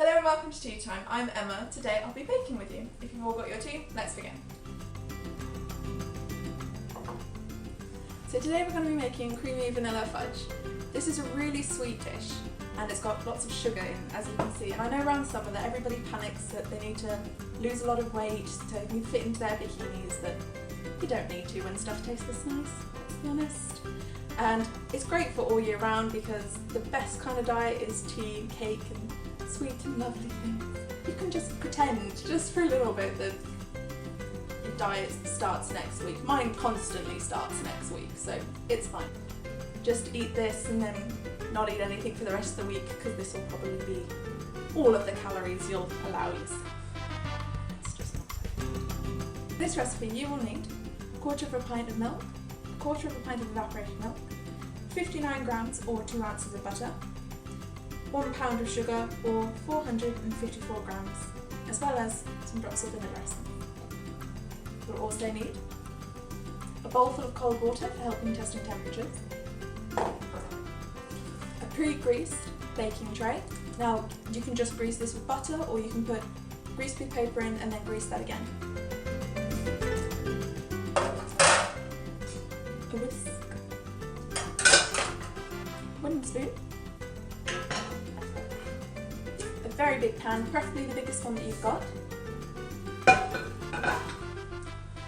Hello and welcome to Tea Time. I'm Emma. Today I'll be baking with you. If you've all got your tea, let's begin. So today we're going to be making creamy vanilla fudge. This is a really sweet dish and it's got lots of sugar in, as you can see. And I know around summer that everybody panics that they need to lose a lot of weight to fit into their bikinis, but you don't need to when stuff tastes this nice, let's be honest. And it's great for all year round because the best kind of diet is tea and cake and sweet and lovely things. You can just pretend, just for a little bit, that your diet starts next week. Mine constantly starts next week, so it's fine. Just eat this and then not eat anything for the rest of the week because this will probably be all of the calories you'll allow yourself. It's just not so good. For this recipe you will need 1/4 of a pint of milk, 1/4 of a pint of evaporated milk, 59 grams or 2 ounces of butter, 1 pound of sugar or 454 grams, as well as some drops of vanilla essence. You'll also need a bowl full of cold water for helping testing temperatures, a pre-greased baking tray. Now you can just grease this with butter or you can put grease with paper in and then grease that again. A whisk, wooden spoon, a very big pan, preferably the biggest one that you've got,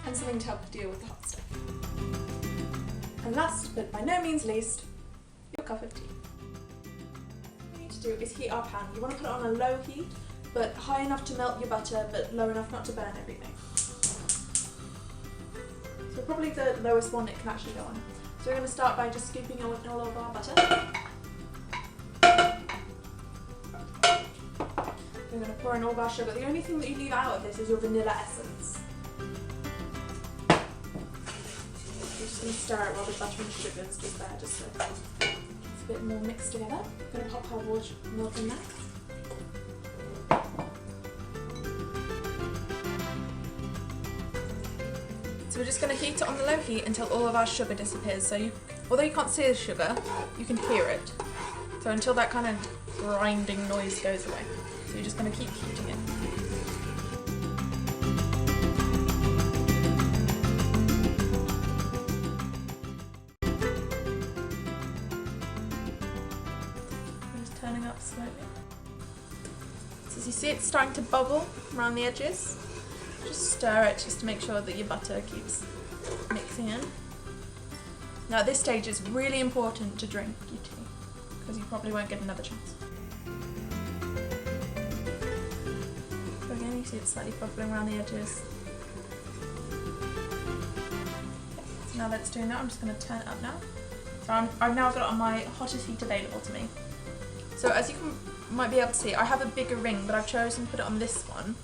and something to help deal with the hot stuff. And last but by no means least, your cup of tea. What you need to do is heat our pan. You want to put it on a low heat, but high enough to melt your butter, but low enough not to burn everything. So probably the lowest one it can actually go on. So we're going to start by just scooping in all of our butter. We're going to pour in all of our sugar. The only thing that you leave out of this is your vanilla essence. We're just going to stir it while the butter and sugar is just there, just so it's a bit more mixed together. We're going to pop our milk in there. So we're just going to heat it on the low heat until all of our sugar disappears. So although you can't see the sugar, you can hear it. So until that kind of grinding noise goes away. So you're just going to keep heating it. I'm just turning up slowly. So as you see, it's starting to bubble around the edges. Just stir it just to make sure that your butter keeps mixing in. Now at this stage it's really important to drink your tea because you probably won't get another chance. So again you see it's slightly bubbling around the edges. Okay, so now that it's doing that I'm just going to turn it up now. So I've now got it on my hottest heat available to me. So as you might be able to see, I have a bigger ring but I've chosen to put it on this one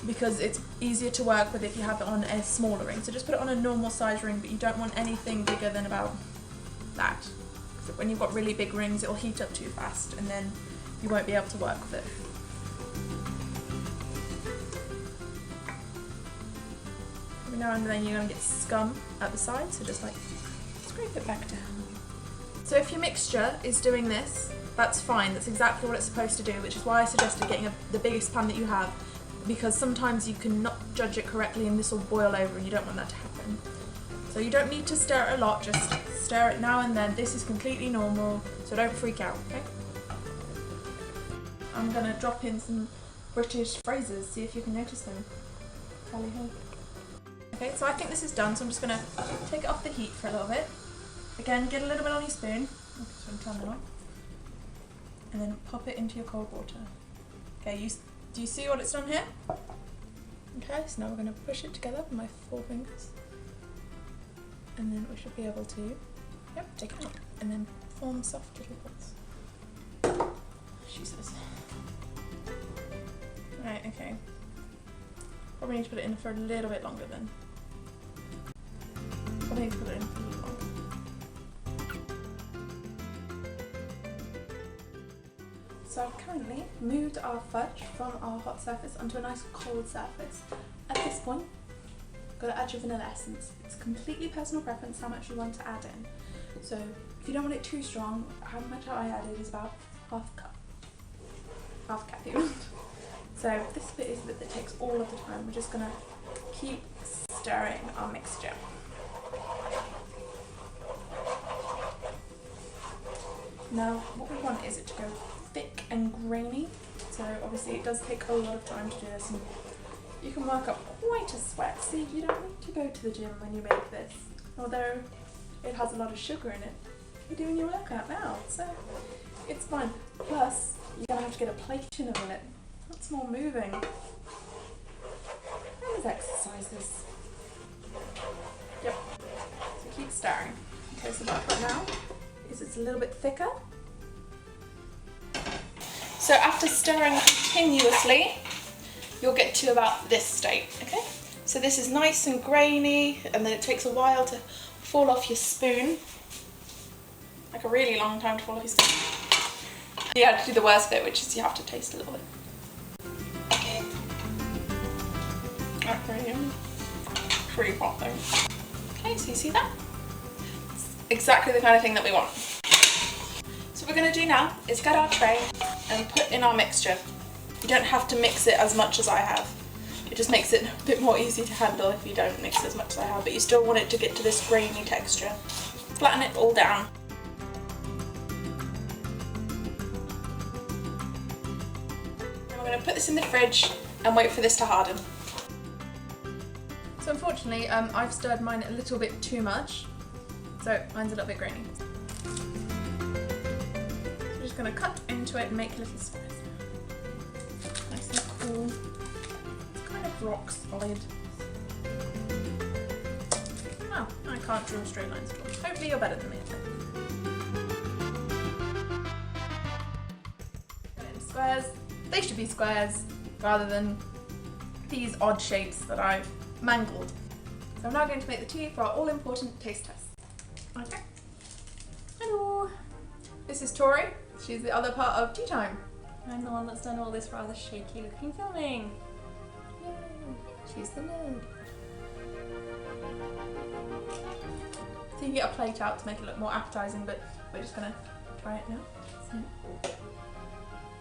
because it's easier to work with if you have it on a smaller ring. So just put it on a normal size ring, but you don't want anything bigger than about that. Because when you've got really big rings, it'll heat up too fast and then you won't be able to work with it. Every now and then you're going to get scum at the side, so just like scrape it back down. So if your mixture is doing this, that's fine. That's exactly what it's supposed to do, which is why I suggested getting the biggest pan that you have, because sometimes you can not judge it correctly and this will boil over and you don't want that to happen. So you don't need to stir it a lot, just stir it now and then. This is completely normal, so don't freak out, okay? I'm going to drop in some British phrases, see if you can notice them. Tally ho. Okay, so I think this is done, so I'm just going to take it off the heat for a little bit. Again, get a little bit on your spoon, so I'm turning it on, and then pop it into your cold water. Okay, do you see what it's done here? Okay, so now we're going to push it together with my 4 fingers. And then we should be able to, take it out and then form soft little balls. She says. Right, okay. Probably need to put it in for a little bit longer then. Probably need to put it in for a little longer. So I've currently moved our fudge from our hot surface onto a nice cold surface. At this point, you've got to add your vanilla essence. It's completely personal preference how much you want to add in. So if you don't want it too strong, how much I added is about half a cup. half a cup even. So this bit is the bit that takes all of the time. We're just gonna keep stirring our mixture. Now what we want is it to go thick and grainy. So obviously it does take a lot of time to do this, and you can work up quite a sweat. See, you don't need to go to the gym when you make this, although it has a lot of sugar in it. You're doing your workout now, so it's fine. Plus, you're going to have to get a plate in a minute. That's more moving. Those exercises. Yep. So keep stirring. Okay, so what I've got now is it's a little bit thicker. So after stirring continuously, you'll get to about this state, okay? So this is nice and grainy, and then it takes a while to fall off your spoon. Like a really long time to fall off your spoon. You have to do the worst bit, which is you have to taste a little bit. Okay, pretty hot though. Okay, so you see that? It's exactly the kind of thing that we want. So what we're going to do now is get our tray and put in our mixture. You don't have to mix it as much as I have. It just makes it a bit more easy to handle if you don't mix as much as I have, but you still want it to get to this grainy texture. Flatten it all down. And we're going to put this in the fridge and wait for this to harden. So unfortunately, I've stirred mine a little bit too much, so mine's a little bit grainy. I'm just going to cut into it and make little squares. Nice and cool. It's kind of rock solid. Oh, I can't draw straight lines at all. Hopefully you're better than me. Cut it into squares. They should be squares rather than these odd shapes that I've mangled. So I'm now going to make the tea for our all-important taste test. Okay. Hello. This is Tori. She's the other part of Tea Time. I'm the one that's done all this rather shaky looking filming. Yay. She's the nerd. So you can get a plate out to make it look more appetizing, but we're just gonna try it now. So.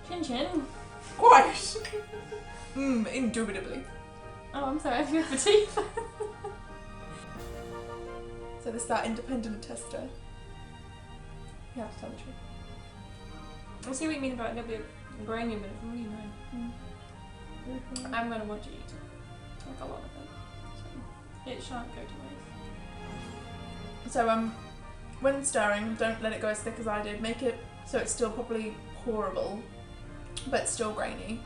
Chin chin. Quite. Indubitably. Oh, I'm sorry, I'm going for tea. So this is our independent tester. You have to tell the truth. I see what you mean about it a bit grainy, but it's really nice. I'm going to want to eat like a lot of it, so it shan't go to waste. So when stirring, don't let it go as thick as I did. Make it so it's still properly pourable, but still grainy.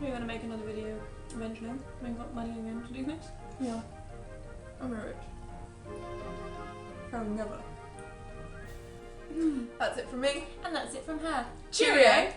We're going to make another video eventually. We've got money again to do this. Yeah. I'm rich. From never. That's it from me. And that's it from her. Cheerio!